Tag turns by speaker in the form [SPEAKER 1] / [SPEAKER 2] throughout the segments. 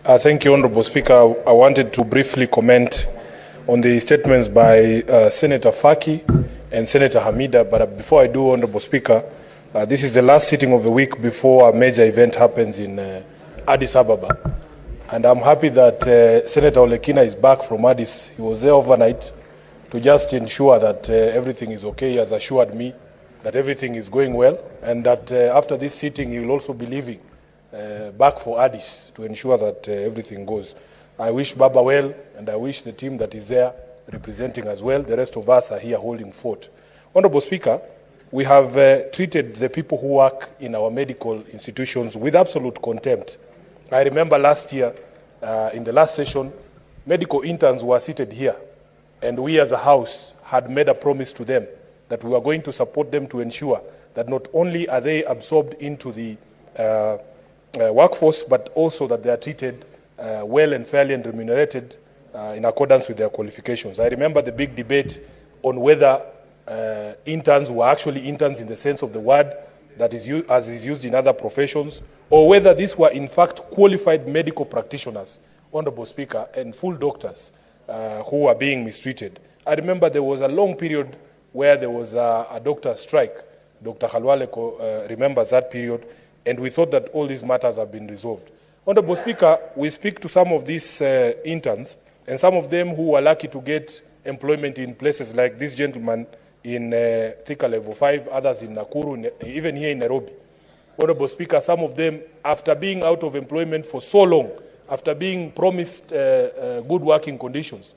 [SPEAKER 1] Thank you, Honourable Speaker. I wanted to briefly comment on the statements by Senator Faki and Senator Hamida, but before I do, Honourable Speaker, this is the last sitting of the week before a major event happens in Addis Ababa. And I'm happy that Senator Olekina is back from Addis. He was there overnight to just ensure that everything is okay. He has assured me that everything is going well, and that after this sitting, he will also be leaving back for Addis to ensure that everything goes. I wish Baba well, and I wish the team that is there representing as well. The rest of us are here holding fort. Honourable Speaker, we have treated the people who work in our medical institutions with absolute contempt. I remember last year, in the last session, medical interns were seated here, and we as a House had made a promise to them that we were going to support them to ensure that not only are they absorbed into the workforce, but also that they are treated well and fairly and remunerated in accordance with their qualifications. I remember the big debate on whether interns were actually interns in the sense of the word that is used, as is used in other professions, or whether these were in fact qualified medical practitioners, Honourable Speaker, and full doctors who were being mistreated. I remember there was a long period where there was a doctor strike. Dr. Khalwale remembers that period, and we thought that all these matters have been resolved. Honourable Speaker, we speak to some of these interns, and some of them who were lucky to get employment in places like this gentleman in Thika Level 5, others in Nakuru, even here in Nairobi. Honourable Speaker, some of them, after being out of employment for so long, after being promised good working conditions,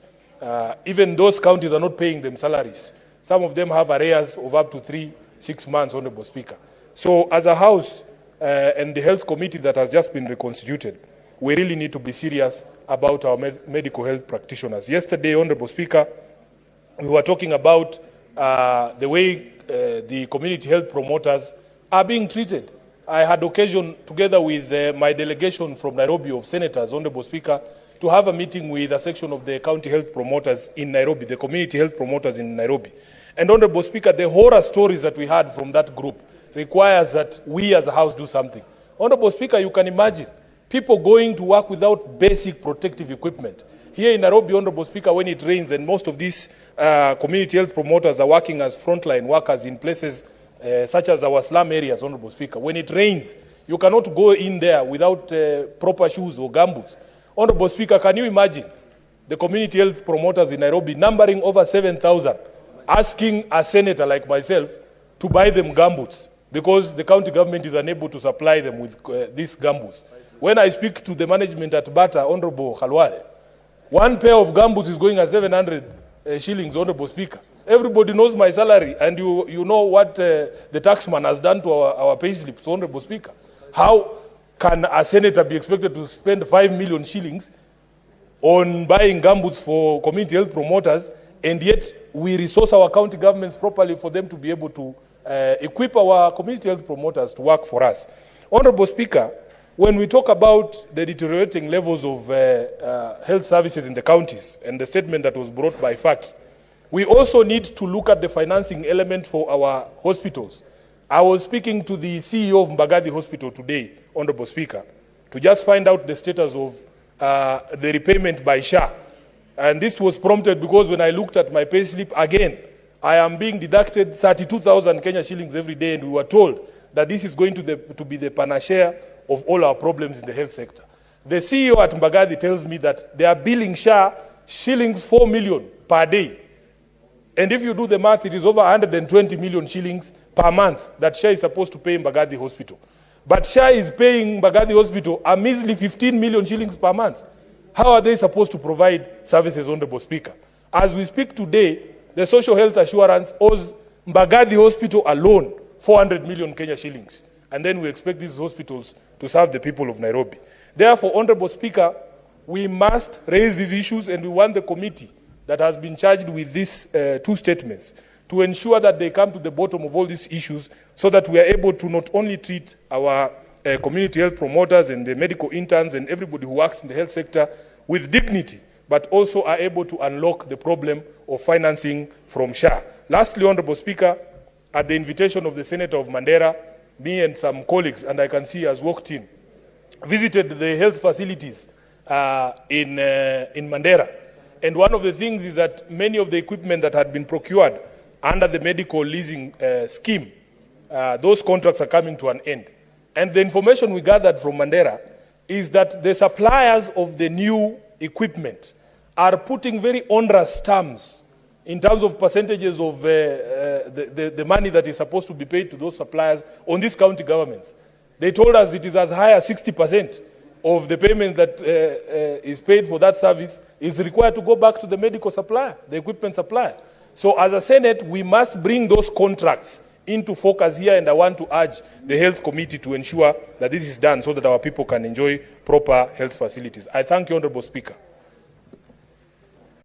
[SPEAKER 1] even those counties are not paying them salaries. Some of them have arrears of up to 3-6 months, Honourable Speaker. So as a House, and the Health Committee that has just been reconstituted, we really need to be serious about our medical health practitioners. Yesterday, Honourable Speaker, we were talking about the way the community health promoters are being treated. I had occasion, together with my delegation from Nairobi of senators, Honourable Speaker, to have a meeting with a section of the county health promoters in Nairobi, the community health promoters in Nairobi. And Honourable Speaker, the horror stories that we had from that group requires that we as a House do something. Honourable Speaker, you can imagine people going to work without basic protective equipment. Here in Nairobi, Honourable Speaker, when it rains, and most of these community health promoters are working as frontline workers in places such as our slum areas, Honourable Speaker. When it rains, you cannot go in there without proper shoes or gumboots. Honourable Speaker, can you imagine the community health promoters in Nairobi, numbering over 7,000, asking a senator like myself to buy them gumboots, because the county government is unable to supply them with these gumboots. When I speak to the management at Bata, Honourable Khalwale, one pair of gumboots is going at 700 shillings, Honourable Speaker. Everybody knows my salary, and you know what the taxman has done to our pay slips, Honourable Speaker. How can a senator be expected to spend 5 million shillings on buying gumboots for community health promoters, and yet we resource our county governments properly for them to be able to equip our community health promoters to work for us? Honourable Speaker, when we talk about the deteriorating levels of health services in the counties and the statement that was brought by FACI, we also need to look at the financing element for our hospitals. I was speaking to the CEO of Mbagathi Hospital today, Honourable Speaker, to just find out the status of the repayment by SHA. And this was prompted because when I looked at my pay slip again, I am being deducted 32,000 Kenya shillings every day, and we were told that this is going to be the panacea of all our problems in the health sector. The CEO at Mbagathi tells me that they are billing SHA shillings 4 million per day. And if you do the math, it is over 120 million shillings per month that SHA is supposed to pay Mbagathi Hospital. But SHA is paying Mbagathi Hospital a measly 15 million shillings per month. How are they supposed to provide services, Honourable Speaker? As we speak today, the social health assurance owes Mbagathi Hospital alone 400 million Kenya shillings. And then we expect these hospitals to serve the people of Nairobi. Therefore, Honourable Speaker, we must raise these issues, and we want the committee that has been charged with these two statements to ensure that they come to the bottom of all these issues, so that we are able to not only treat our community health promoters and the medical interns and everybody who works in the health sector with dignity, but also are able to unlock the problem of financing from SHA. Lastly, Honourable Speaker, at the invitation of the Senator of Mandera, me and some colleagues, and I can see he has walked in, visited the health facilities in Mandera. And one of the things is that many of the equipment that had been procured under the medical leasing scheme, those contracts are coming to an end. And the information we gathered from Mandera is that the suppliers of the new equipment are putting very onerous terms in terms of percentages of the money that is supposed to be paid to those suppliers on these county governments. They told us it is as high as 60% of the payment that is paid for that service is required to go back to the medical supplier, the equipment supplier. So as a Senate, we must bring those contracts into focus here, and I want to urge the Health Committee to ensure that this is done so that our people can enjoy proper health facilities. I thank you, Honorable Speaker.